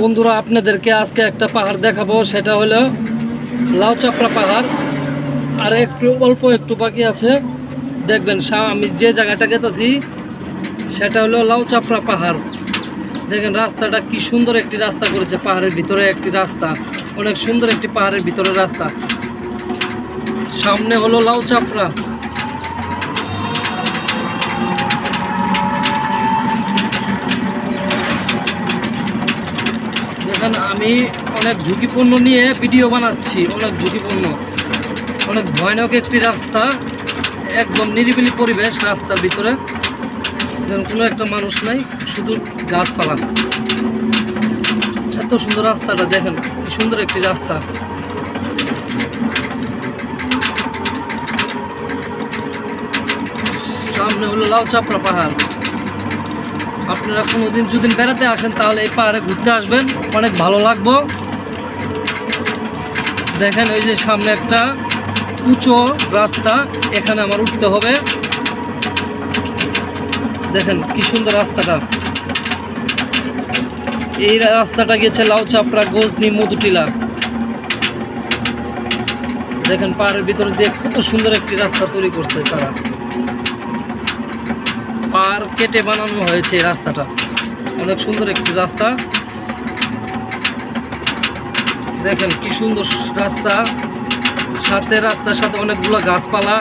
বন্ধুরা আপনাদেরকে আজকে একটা পাহাড় দেখাবো, সেটা হলো লাউচাপড়া পাহাড়। আর একটু অল্প একটু বাকি আছে, দেখবেন আমি যে জায়গাটা গেতেছি সেটা হলো লাউচাপড়া পাহাড়। দেখেন রাস্তাটা কি সুন্দর একটি রাস্তা করেছে, পাহাড়ের ভিতরে একটি রাস্তা, অনেক সুন্দর একটি পাহাড়ের ভিতরে রাস্তা। সামনে হলো লাউচাপড়া। দেখেন আমি অনেক ঝুঁকিপূর্ণ নিয়ে ভিডিও বানাচ্ছি, অনেক ঝুঁকিপূর্ণ, অনেক ভয়ানক একটি রাস্তা, একদম নিরিবিলি পরিবেশ। রাস্তার ভিতরে কোনো একটা মানুষ নাই, শুধু গাছপালা। এত সুন্দর রাস্তাটা, দেখেন কি সুন্দর একটি রাস্তা। সামনে হলো লাউচাপড়া পাহাড়। আপনারা কোনোদিন যদি বেড়াতে আসেন তাহলে এই পাহাড়ে ঘুরতে আসবেন, অনেক ভালো লাগবে। দেখেন ওই যে সামনে একটা উঁচু রাস্তা, এখানে আমার উঠতে হবে। দেখেন কি সুন্দর রাস্তাটা। এই রাস্তাটা গেছে লাউচাপড়া, গজনি, মধুটিলা। দেখেন পাহাড়ের ভিতরে দিয়ে কত সুন্দর একটি রাস্তা তৈরি করছে তারা, পাহাড় কেটে বানানো হয়েছে এই রাস্তাটা, অনেক সুন্দর একটি রাস্তা। দেখেন কি সুন্দর রাস্তা, সাথে রাস্তার সাথে অনেকগুলো গাছপালা,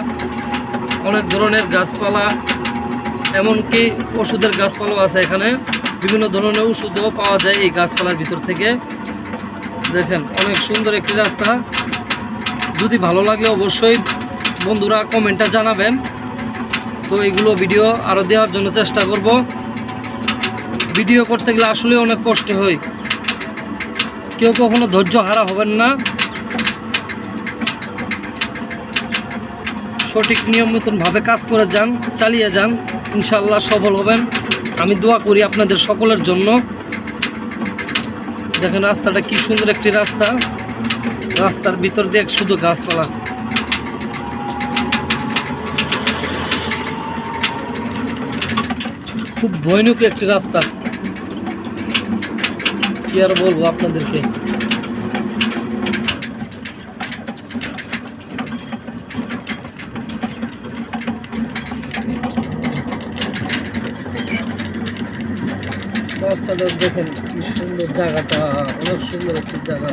অনেক ধরনের গাছপালা, এমনকি ওষুধের গাছপালাও আছে এখানে। বিভিন্ন ধরনের ওষুধও পাওয়া যায় এই গাছপালার ভিতর থেকে। দেখেন অনেক সুন্দর একটি রাস্তা। যদি ভালো লাগলে অবশ্যই বন্ধুরা কমেন্টে জানাবেন। তো এইগুলো ভিডিও আরও দেওয়ার জন্য চেষ্টা করব। ভিডিও করতে গেলে আসলে অনেক কষ্ট হয়, কেউ কখনো ধৈর্য হারা হবেন না, সঠিক নিয়ম মতনভাবে কাজ করে যান, চালিয়ে যান, ইনশাল্লাহ সফল হবেন। আমি দোয়া করি আপনাদের সকলের জন্য। দেখেন রাস্তাটা কি সুন্দর একটি রাস্তা, রাস্তার ভিতর দিয়ে শুধু গাছপালা। খুব ভয়ানক একটি রাস্তা, কি আর বলবো আপনাদেরকে। রাস্তাটা দেখেন কি সুন্দর, জায়গাটা অনেক সুন্দর একটি জায়গা।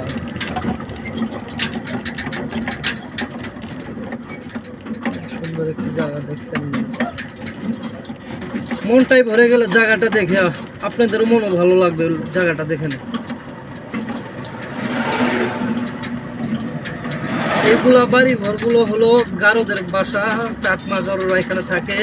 সুন্দর একটি জায়গা দেখছেন, মনটাই ভরে গেলে জায়গাটা দেখে, আপনাদেরও মনও ভালো লাগবে জায়গাটা দেখেন। এইগুলা বাড়ি ঘরগুলো হলো গারোদের বাসা, চাকমা গারোরা এখানে থাকে।